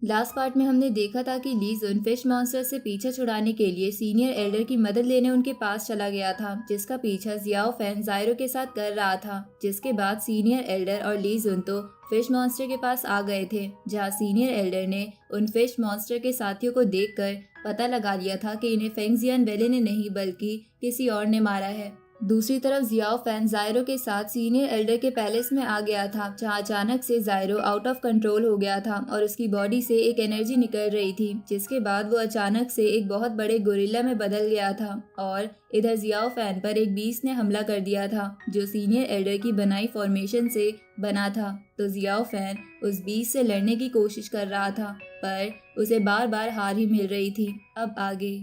Last part में हमने देखा था कि ली जुन फिश मॉन्स्टर से पीछा छुड़ाने के लिए सीनियर एल्डर की मदद लेने उनके पास चला गया था, जिसका पीछा जियाओ फैन जायरो के साथ कर रहा था। जिसके बाद सीनियर एल्डर और ली जुन तो फिश मॉन्स्टर के पास आ गए थे, जहां सीनियर एल्डर ने उन फिश मॉन्स्टर के साथियों को देखकर पता लगा लिया था कि इन्हें फेंगजियान वेले ने नहीं बल्कि किसी और ने मारा है। दूसरी तरफ जियाओ फैन जायरो के साथ सीनियर एल्डर के पैलेस में आ गया था, जहां अचानक से जायरो आउट ऑफ कंट्रोल हो गया था और उसकी बॉडी से एक एनर्जी निकल रही थी, जिसके बाद वो अचानक से एक बहुत बड़े गोरिल्ला में बदल गया था। और इधर जियाओ फैन पर एक बीस्ट ने हमला कर दिया था, जो सीनियर एल्डर की बनाई फॉर्मेशन से बना था। तो जियाओ फैन उस बीस्ट से लड़ने की कोशिश कर रहा था, पर उसे बार बार हार ही मिल रही थी। अब आगे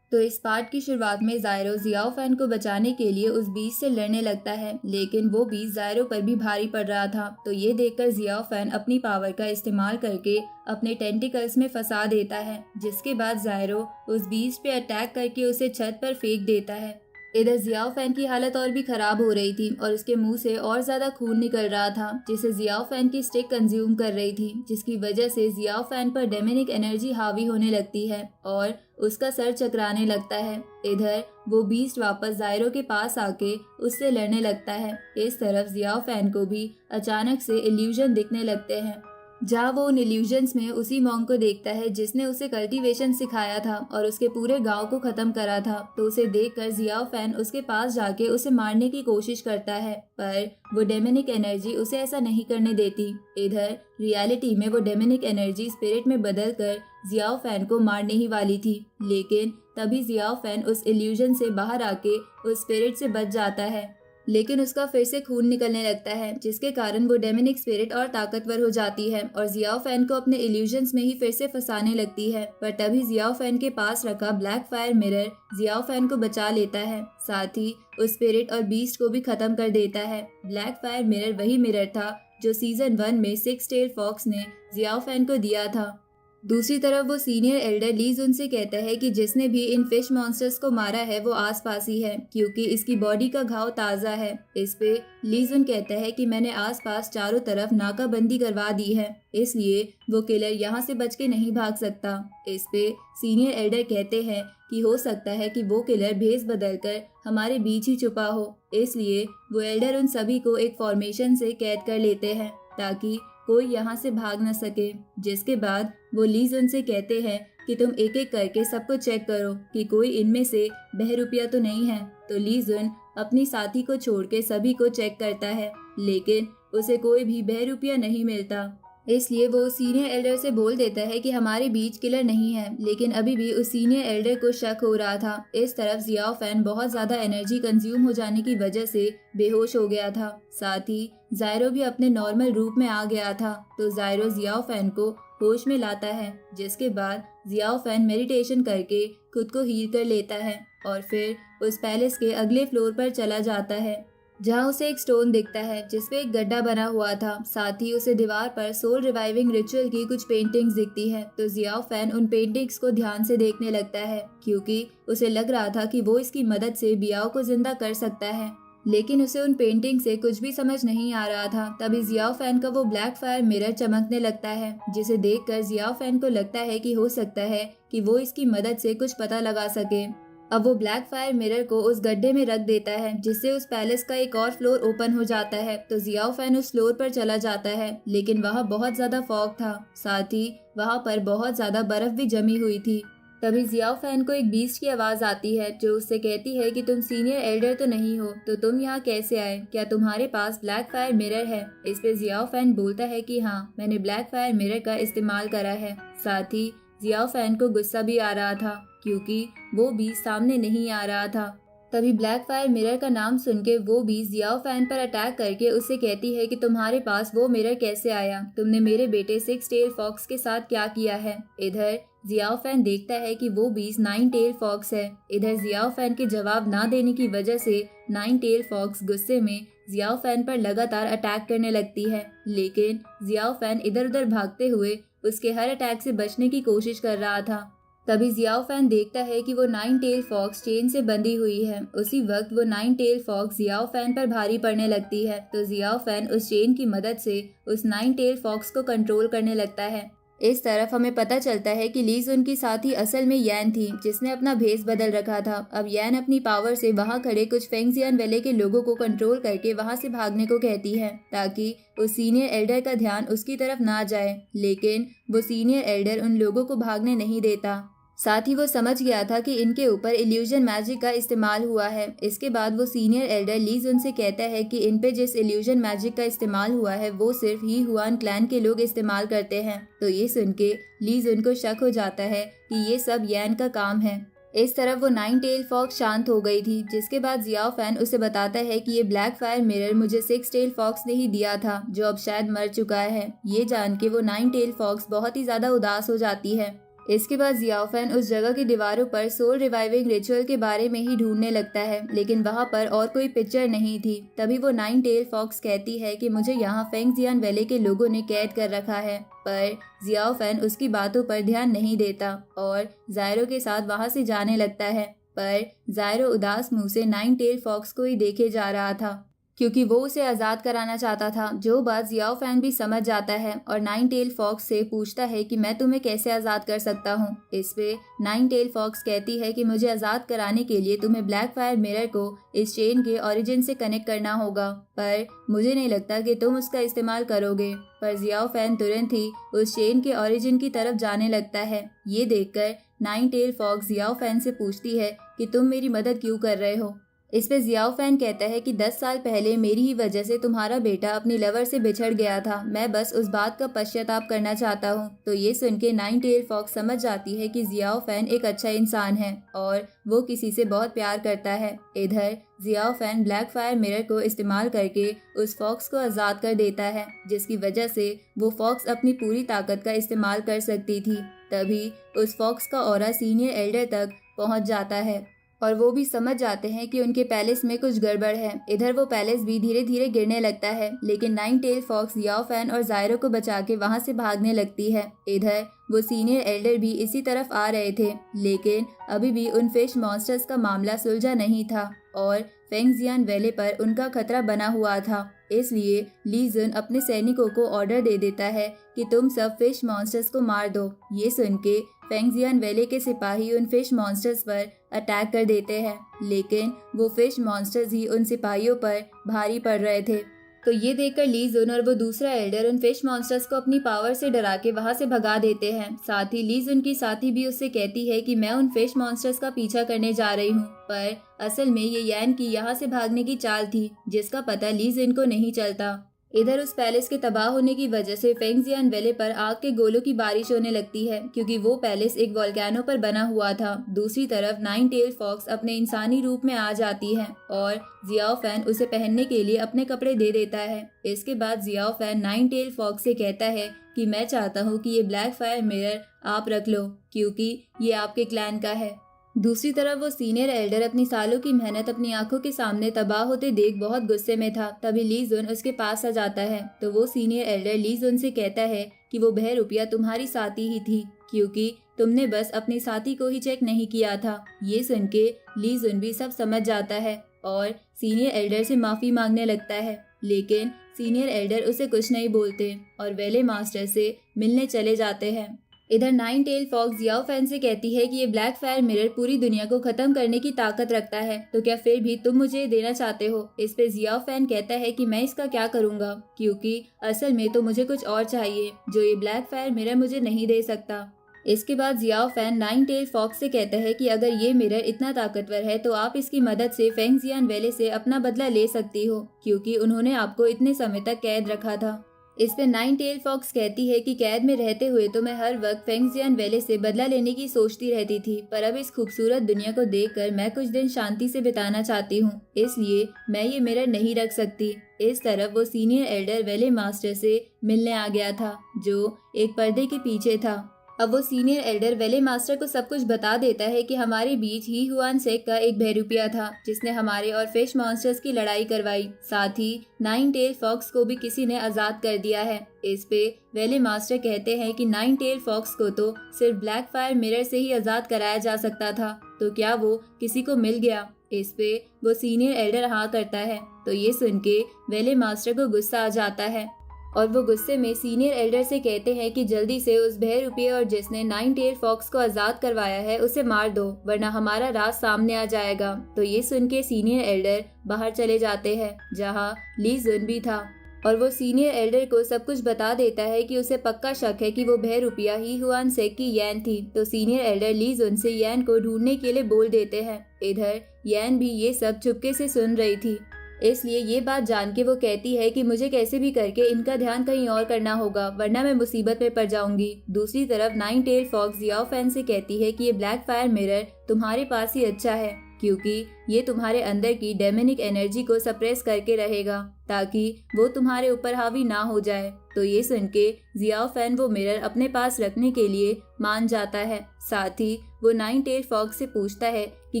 तो इस पार्ट की शुरुआत में जायरो जियाओ फैन को बचाने के लिए उस बीस्ट से लड़ने लगता है, लेकिन वो बीस्ट जायरो पर भी भारी पड़ रहा था। तो ये देखकर जियाओ फैन अपनी पावर का इस्तेमाल करके अपने टेंटिकल्स में फंसा देता है, जिसके बाद जायरो उस बीस्ट पे अटैक करके उसे छत पर फेंक देता है। इधर जियाओ फैन की हालत और भी खराब हो रही थी और उसके मुंह से और ज्यादा खून निकल रहा था, जिसे जियाओ फैन की स्टिक कंज्यूम कर रही थी, जिसकी वजह से जियाओ फैन पर डेमोनिक एनर्जी हावी होने लगती है और उसका सर चकराने लगता है। इधर वो बीस्ट वापस जायरो के पास आके उससे लड़ने लगता है। इस तरफ जियाओ फैन को भी अचानक से इल्यूजन दिखने लगते हैं, जहाँ वो उन इल्यूजन्स में उसी मॉन्क को देखता है जिसने उसे कल्टीवेशन सिखाया था और उसके पूरे गांव को खत्म करा था। तो उसे देखकर जियाओ फैन उसके पास जाके उसे मारने की कोशिश करता है, पर वो डेमोनिक एनर्जी उसे ऐसा नहीं करने देती। इधर रियलिटी में वो डेमोनिक एनर्जी स्पिरिट में बदलकर जियाओ फैन को मारने ही वाली थी, लेकिन तभी जियाओ फैन उस इल्यूजन से बाहर आके उस स्पिरिट से बच जाता है, लेकिन उसका फिर से खून निकलने लगता है, जिसके कारण वो डेमोनिक स्पिरिट और ताकतवर हो जाती है और जियाओ फैन को अपने इल्यूजन्स में ही फिर से फंसाने लगती है। पर तभी जियाओ फैन के पास रखा black fire mirror Xiao Fan को बचा लेता है, साथ ही उस स्पिरिट और बीस्ट को भी खत्म कर देता है। ब्लैक फायर मिरर वही मिरर था जो सीजन 1 में 6 टेल फॉक्स ने जियाओ फैन को दिया था। दूसरी तरफ वो सीनियर एल्डर ली जुन से कहता है कि जिसने भी इन फिश मॉन्स्टर्स को मारा है वो आसपास ही है, क्योंकि इसकी बॉडी का घाव ताज़ा है। इस पे ली जुन कहता है कि मैंने आसपास चारों तरफ नाकाबंदी करवा दी है, इसलिए वो किलर यहाँ से बच के नहीं भाग सकता। इस पे सीनियर एल्डर कहते हैं कि हो सकता है कि वो किलर भेस बदलकर हमारे बीच ही छुपा हो, इसलिए वो एल्डर उन सभी को एक फॉर्मेशन से कैद कर लेते हैं ताकि कोई यहाँ से भाग न सके। जिसके बाद वो ली जुन से कहते हैं कि तुम एक एक करके सबको चेक करो कि कोई इनमें से बहरूपिया तो नहीं है। तो ली जुन अपनी साथी को छोड़ के सभी को चेक करता है, लेकिन उसे कोई भी बहरूपिया नहीं मिलता। इसलिए वो सीनियर एल्डर से बोल देता है कि हमारे बीच किलर नहीं है, लेकिन अभी भी उस सीनियर एल्डर को शक हो रहा था। इस तरफ जियाओ फैन बहुत ज्यादा एनर्जी कंज्यूम हो जाने की वजह से बेहोश हो गया था, साथ ही जायरो भी अपने नॉर्मल रूप में आ गया था। तो जायरो जियाओ फैन को होश में लाता है, जिसके बाद जियाओ फैन मेडिटेशन करके खुद को हील कर लेता है और फिर उस पैलेस के अगले फ्लोर पर चला जाता है, जहाँ उसे एक स्टोन दिखता है जिसपे एक गड्ढा बना हुआ था। साथ ही उसे दीवार पर सोल रिवाइविंग रिचुअल की कुछ पेंटिंग्स दिखती है। तो जियाओ फैन उन पेंटिंग्स को ध्यान से देखने लगता है, क्योंकि उसे लग रहा था कि वो इसकी मदद से बियाओ को जिंदा कर सकता है, लेकिन उसे उन पेंटिंग से कुछ भी समझ नहीं आ रहा था। तभी जियाओ फैन का वो ब्लैक फायर मिरर चमकने लगता है, जिसे देखकर जियाओ फैन को लगता है कि हो सकता है कि वो इसकी मदद से कुछ पता लगा सके। अब वो ब्लैक फायर मिरर को उस गड्ढे में रख देता है, जिससे उस पैलेस का एक और फ्लोर ओपन हो जाता है। तो जियाओ फैन उस फ्लोर पर चला जाता है, लेकिन वहाँ बहुत ज्यादा फॉग था, साथ ही वहाँ पर बहुत ज्यादा बर्फ भी जमी हुई थी। तभी जियाओ फैन को एक बीस्ट की आवाज आती है जो उससे कहती है कि तुम सीनियर एल्डर तो नहीं हो, तो तुम यहाँ कैसे आए? क्या तुम्हारे पास ब्लैक फायर मिरर है? इस पे जियाओ फैन बोलता है कि हाँ, मैंने ब्लैक फायर मिरर का इस्तेमाल करा है। साथ ही जियाओ फैन को गुस्सा भी आ रहा था, क्योंकि वो भी सामने नहीं आ रहा था। तभी ब्लैक फायर मिरर का नाम सुन के वो भी जियाओ फैन पर अटैक करके उससे कहती है कि तुम्हारे पास वो मिरर कैसे आया? तुमने मेरे बेटे 6 टेल फॉक्स के साथ क्या किया है? इधर जियाओ फैन देखता है कि वो बीस 9 टेल फॉक्स है। इधर जियाओ फैन के जवाब ना देने की वजह से 9 टेल फॉक्स गुस्से में जियाओ फैन पर लगातार अटैक करने लगती है, लेकिन जियाओ फैन इधर उधर भागते हुए उसके हर अटैक से बचने की कोशिश कर रहा था। तभी जियाओ फैन देखता है कि वो 9 टेल फॉक्स चेन से बंधी हुई है। उसी वक्त वो 9 टेल फॉक्स जियाओ फैन पर भारी पड़ने लगती है। तो जियाओ फैन उस चेन की मदद से उस 9 टेल फॉक्स को कंट्रोल करने लगता है। इस तरफ हमें पता चलता है कि ली जुन की साथी असल में यैन थी, जिसने अपना भेस बदल रखा था। अब यैन अपनी पावर से वहां खड़े कुछ फेंगजियान वैले के लोगों को कंट्रोल करके वहां से भागने को कहती है, ताकि उस सीनियर एल्डर का ध्यान उसकी तरफ ना जाए। लेकिन वो सीनियर एल्डर उन लोगों को भागने नहीं देता। साथ ही वो समझ गया था कि इनके ऊपर इल्यूजन मैजिक का इस्तेमाल हुआ है। इसके बाद वो सीनियर एल्डर ली जुन से कहता है कि इन पे जिस इल्यूजन मैजिक का इस्तेमाल हुआ है वो सिर्फ ही हुआन क्लैन के लोग इस्तेमाल करते हैं। तो ये सुन के ली जुन को शक हो जाता है कि ये सब यैन का काम है। इस तरफ वो नाइन टेल फॉक्स शांत हो गई थी, जिसके बाद जियाओ फैन उसे बताता है कि ये ब्लैक फायर मिरर मुझे सिक्स टेल फॉक्स ने ही दिया था, जो अब शायद मर चुका है। ये जान के वो नाइन टेल फॉक्स बहुत ही ज्यादा उदास हो जाती है। इसके बाद जियाओ फैन उस जगह की दीवारों पर सोल रिवाइविंग रिचुअल के बारे में ही ढूंढने लगता है, लेकिन वहां पर और कोई पिक्चर नहीं थी। तभी वो नाइन टेल फॉक्स कहती है कि मुझे यहाँ फेंगजियान वैले के लोगों ने कैद कर रखा है, पर जियाओ फैन उसकी बातों पर ध्यान नहीं देता और जायरो के साथ वहां से जाने लगता है। पर जायरो उदास मुंह से नाइन टेल फॉक्स को ही देखे जा रहा था, क्योंकि वो उसे आज़ाद कराना चाहता था। जो बात जियाओ फैन भी समझ जाता है और नाइन टेल फॉक्स से पूछता है कि मैं तुम्हें कैसे आज़ाद कर सकता हूँ। इस पे नाइन टेल फॉक्स कहती है कि मुझे आज़ाद कराने के लिए तुम्हें ब्लैक फायर मिरर को इस चेन के ओरिजिन से कनेक्ट करना होगा, पर मुझे नहीं लगता कि तुम उसका इस्तेमाल करोगे। पर जियाओ फैन तुरंत ही उस चेन के ओरिजिन की तरफ जाने लगता है। ये देखकर nine tail fox Xiao Fan से पूछती है कि तुम मेरी मदद क्यों कर रहे हो। इस पे जियाओ फैन कहता है कि 10 साल पहले मेरी ही वजह से तुम्हारा बेटा अपनी लवर से बिछड़ गया था, मैं बस उस बात का पश्चाताप करना चाहता हूँ। तो ये सुन के नाइन टेल फॉक्स समझ जाती है कि जियाओ फैन एक अच्छा इंसान है और वो किसी से बहुत प्यार करता है। इधर Xiao Fan black fire mirror को इस्तेमाल करके उस फॉक्स को आज़ाद कर देता है, जिसकी वजह से वो फॉक्स अपनी पूरी ताकत का इस्तेमाल कर सकती थी। तभी उस फॉक्स का ऑरा सीनियर एल्डर तक पहुँच जाता है और वो भी समझ जाते हैं कि उनके पैलेस में कुछ गड़बड़ है। इधर वो पैलेस भी धीरे धीरे गिरने लगता है, लेकिन nine tail fox Xiao Fan और जायरो को बचा के वहां से भागने लगती है। इधर वो सीनियर एल्डर भी इसी तरफ आ रहे थे, लेकिन अभी भी उन फिश मॉन्स्टर्स का मामला सुलझा नहीं था और फेंगजियान वैले पर उनका खतरा बना हुआ था। इसलिए ली जुन अपने सैनिकों को ऑर्डर दे देता है कि तुम सब फिश मॉन्स्टर्स को मार दो। ये सुन के फेंगजियान वैले के सिपाही उन फिश मॉन्स्टर्स पर अटैक कर देते हैं, लेकिन वो फिश मॉन्स्टर्स ही उन सिपाहियों पर भारी पड़ रहे थे। तो ये देखकर ली जुन और वो दूसरा एल्डर उन फिश मॉन्स्टर्स को अपनी पावर से डरा के वहां से भगा देते हैं। साथ ही ली जुन की साथी भी उससे कहती है कि मैं उन फिश मॉन्स्टर्स का पीछा करने जा रही हूँ, पर असल में ये यैन की यहाँ से भागने की चाल थी, जिसका पता ली जुन को नहीं चलता। इधर उस पैलेस के तबाह होने की वजह से फेंगजियान वैले पर आग के गोलों की बारिश होने लगती है, क्योंकि वो पैलेस एक वोल्केनो पर बना हुआ था। दूसरी तरफ नाइन टेल फॉक्स अपने इंसानी रूप में आ जाती है और जियाओ फैन उसे पहनने के लिए अपने कपड़े दे देता है। इसके बाद Xiao Fan nine tail fox से कहता है कि मैं चाहता हूँ कि ये ब्लैक फायर मिरर आप रख लो, क्योंकि ये आपके क्लैन का है। दूसरी तरफ वो सीनियर एल्डर अपनी सालों की मेहनत अपनी आंखों के सामने तबाह होते देख बहुत गुस्से में था। तभी ली जुन उसके पास आ जाता है, तो वो सीनियर एल्डर ली जुन से कहता है कि वो बहरूपिया तुम्हारी साथी ही थी, क्योंकि तुमने बस अपनी साथी को ही चेक नहीं किया था। ये सुन के ली जुन भी सब समझ जाता है और सीनियर एल्डर से माफी मांगने लगता है, लेकिन सीनियर एल्डर उसे कुछ नहीं बोलते और वैले मास्टर से मिलने चले जाते हैं। इधर nine tail fox Xiao Fan से कहती है कि ये ब्लैक फायर मिरर पूरी दुनिया को खत्म करने की ताकत रखता है, तो क्या फिर भी तुम मुझे देना चाहते हो। इस पे जियाओ फैन कहता है कि मैं इसका क्या करूंगा, क्योंकि असल में तो मुझे कुछ और चाहिए जो ये ब्लैक फायर मिरर मुझे नहीं दे सकता। इसके बाद Xiao Fan nine tail fox से कहता है कि अगर ये मिरर इतना ताकतवर है तो आप इसकी मदद से फेंगजियान वैले से अपना बदला ले सकती हो, क्योंकि उन्होंने आपको इतने समय तक कैद रखा था। इस पे नाइन टेल फॉक्स कहती है कि कैद में रहते हुए तो मैं हर वक्त फेंगजियान वैले से बदला लेने की सोचती रहती थी, पर अब इस खूबसूरत दुनिया को देखकर मैं कुछ दिन शांति से बिताना चाहती हूँ, इसलिए मैं ये मिरर नहीं रख सकती। इस तरफ वो सीनियर एल्डर वैले मास्टर से मिलने आ गया था, जो एक पर्दे के पीछे था। अब वो सीनियर एल्डर वेले मास्टर को सब कुछ बता देता है कि हमारे बीच ही हुआन सेक का एक बहरूपिया था, जिसने हमारे और फिश मॉन्स्टर्स की लड़ाई करवाई। साथ ही नाइन टेल फॉक्स को भी किसी ने आजाद कर दिया है। इस पे वेले मास्टर कहते हैं कि नाइन टेल फॉक्स को तो सिर्फ ब्लैक फायर मिरर से ही आजाद कराया जा सकता था, तो क्या वो किसी को मिल गया। इस पे वो सीनियर एल्डर हाँ करता है, तो ये सुन के वेले मास्टर को गुस्सा आ जाता है। और वो गुस्से में सीनियर एल्डर से कहते हैं कि जल्दी से उस बहरूपी और जिसने नाइन टेल फॉक्स को आजाद करवाया है उसे मार दो, वरना हमारा राज सामने आ जाएगा। तो ये सुन के सीनियर एल्डर बाहर चले जाते हैं जहाँ ली जुन भी था, और वो सीनियर एल्डर को सब कुछ बता देता है कि उसे पक्का शक है कि वो बहरूपिया ही हुआन सेक की यैन थी। तो सीनियर एल्डर ली जुन से यैन को ढूंढने के लिए बोल देते हैं। इधर यैन भी ये सब चुपके से सुन रही थी, इसलिए ये बात जान के वो कहती है कि मुझे कैसे भी करके इनका ध्यान कहीं और करना होगा, वरना मैं मुसीबत में पड़ जाऊंगी। दूसरी तरफ nine tail fox Xiao Fan से कहती है कि ये ब्लैक फायर मिरर तुम्हारे पास ही अच्छा है, क्योंकि ये तुम्हारे अंदर की डेमोनिक एनर्जी को सप्रेस करके रहेगा ताकि वो तुम्हारे ऊपर हावी ना हो जाए। तो ये सुन के जियाओ फैन वो मिरर अपने पास रखने के लिए मान जाता है। साथ ही वो नाइन टेल फॉक्स से पूछता है कि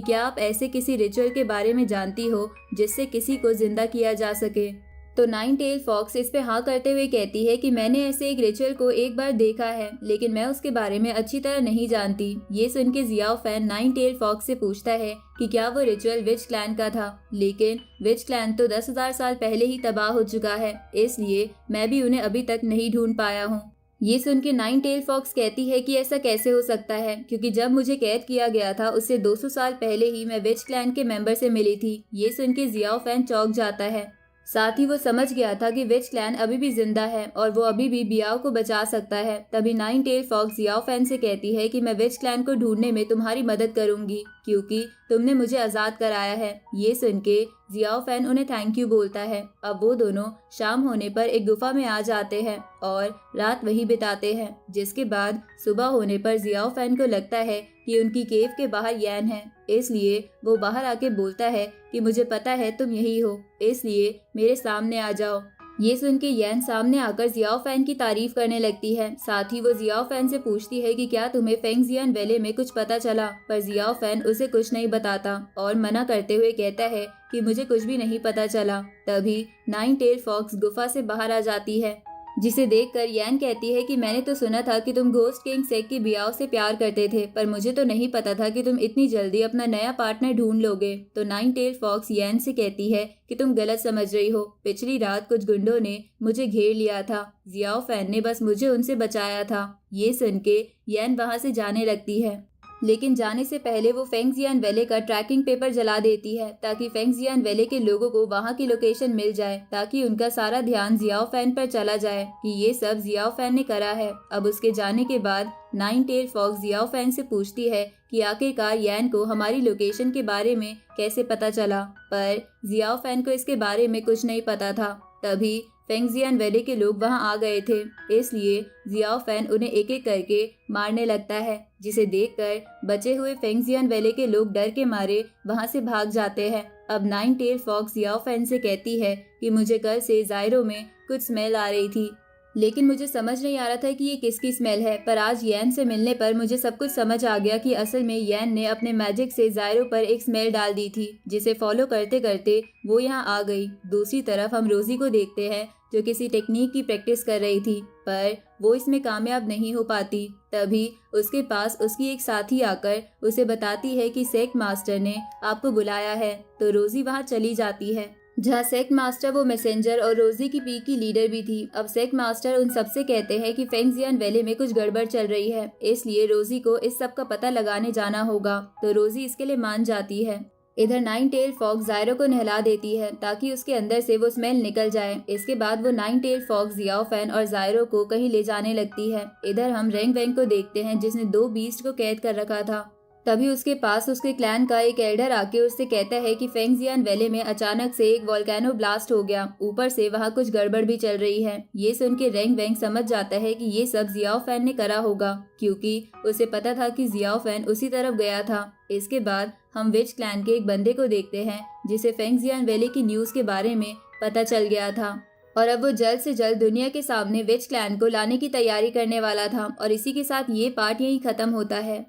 क्या आप ऐसे किसी रिचुअल के बारे में जानती हो जिससे किसी को जिंदा किया जा सके। तो नाइन टेल फॉक्स इस पे हाँ करते हुए कहती है कि मैंने ऐसे एक रिचुअल को एक बार देखा है, लेकिन मैं उसके बारे में अच्छी तरह नहीं जानती। ये सुन के Xiao Fan nine tail fox से पूछता है कि क्या वो रिचुअल विच क्लैन का था, लेकिन विच क्लैन तो 10,000 साल पहले ही तबाह हो चुका है, इसलिए मैं भी उन्हें अभी तक नहीं ढूंढ पाया हूँ। ये सुन के नाइन टेल फॉक्स कहती है कि ऐसा कैसे हो सकता है, क्योंकि जब मुझे कैद किया गया था उससे 200 साल पहले ही मैं विच क्लैन के मेंबर से मिली थी। ये सुन के जियाओ फैन चौंक जाता है। साथ ही वो समझ गया था कि विच क्लैन अभी भी जिंदा है और वो अभी भी बियाओ को बचा सकता है। तभी nine tail fox Xiao Fan से कहती है कि मैं विच क्लैन को ढूंढने में तुम्हारी मदद करूंगी, क्योंकि तुमने मुझे आजाद कराया है। ये सुन के जियाओ फैन उन्हें थैंक यू बोलता है। अब वो दोनों शाम होने पर एक गुफा में आ जाते हैं और रात वही बिताते हैं, जिसके बाद सुबह होने पर जियाओ फैन को लगता है कि उनकी केव के बाहर यैन है, इसलिए वो बाहर आके बोलता है कि मुझे पता है तुम यही हो, इसलिए मेरे सामने आ जाओ। ये सुन के यैन सामने आकर जियाओ फैन की तारीफ करने लगती है। साथ ही वो जियाओ फैन से पूछती है कि क्या तुम्हें फेंगजियान वैले में कुछ पता चला, पर जियाओ फैन उसे कुछ नहीं बताता और मना करते हुए कहता है कि मुझे कुछ भी नहीं पता चला। तभी नाइन टेल फॉक्स गुफा से बाहर आ जाती है, जिसे देखकर यैन कहती है कि मैंने तो सुना था कि तुम घोस्ट किंग सेक की बियाओ से प्यार करते थे, पर मुझे तो नहीं पता था कि तुम इतनी जल्दी अपना नया पार्टनर ढूंढ लोगे। तो नाइन टेल फॉक्स यैन से कहती है कि तुम गलत समझ रही हो, पिछली रात कुछ गुंडों ने मुझे घेर लिया था, जियाओ फैन ने बस मुझे उनसे बचाया था। ये सुन के यैन वहाँ से जाने लगती है, लेकिन जाने से पहले वो फेंगजियान वैले का ट्रैकिंग पेपर जला देती है ताकि फेंगजियान वैले के लोगों को वहाँ की लोकेशन मिल जाए, ताकि उनका सारा ध्यान जियाओ फैन पर चला जाए कि ये सब जियाओ फैन ने करा है। अब उसके जाने के बाद nine tail fox Xiao Fan से पूछती है कि आखिरकार यैन को हमारी लोकेशन के बारे में कैसे पता चला, पर जियाओ फैन को इसके बारे में कुछ नहीं पता था। तभी फेंगजियान वैले के लोग वहां आ गए थे, इसलिए जियाओ फैन उन्हें एक एक करके मारने लगता है, जिसे देखकर बचे हुए फेंगजियान वैले के लोग डर के मारे वहां से भाग जाते हैं। अब nine tail fox Xiao Fan से कहती है कि मुझे कल से जायरो में कुछ स्मेल आ रही थी, लेकिन मुझे समझ नहीं आ रहा था कि ये किसकी स्मेल है, पर आज यैन से मिलने पर मुझे सब कुछ समझ आ गया कि असल में यैन ने अपने मैजिक से जायरो पर एक स्मेल डाल दी थी, जिसे फॉलो करते करते वो यहाँ आ गई। दूसरी तरफ हम रोजी को देखते हैं जो किसी टेक्निक की प्रैक्टिस कर रही थी, पर वो इसमें कामयाब नहीं हो पाती। तभी उसके पास उसकी एक साथी आकर उसे बताती है कि सेक मास्टर ने आपको बुलाया है। तो रोजी वहाँ चली जाती है, जहाँ सेक मास्टर वो मैसेंजर और रोजी की पीक की लीडर भी थी। अब सेक मास्टर उन सबसे कहते हैं कि फेंगजियान वैले में कुछ गड़बड़ चल रही है, इसलिए रोजी को इस सब का पता लगाने जाना होगा। तो रोजी इसके लिए मान जाती है। इधर नाइन टेल फॉक्स जायरो को नहला देती है ताकि उसके अंदर से वो स्मेल निकल जाए। इसके बाद वो nine tail fox Xiao Fan और जायरो को कहीं ले जाने लगती है। इधर हम रेंग वेंग को देखते हैं, जिसने 2 बीस्ट को कैद कर रखा था। तभी उसके पास उसके क्लैन का एक एल्डर आके उससे कहता है कि फेंगजियान वैले में अचानक से एक वोल्केनो ब्लास्ट हो गया, ऊपर से वहाँ कुछ गड़बड़ भी चल रही है। ये सुन के रेंग वेंग समझ जाता है कि ये सब जियाओ फैन ने करा होगा, क्योंकि उसे पता था कि जियाओ फैन उसी तरफ गया था। इसके बाद हम विच क्लैन के एक बंदे को देखते हैं, जिसे फेंगजियान वैले की न्यूज़ के बारे में पता चल गया था, और अब वो जल्द से जल्द दुनिया के सामने विच क्लैन को लाने की तैयारी करने वाला था। और इसी के साथ ये पार्ट यहीं खत्म होता है।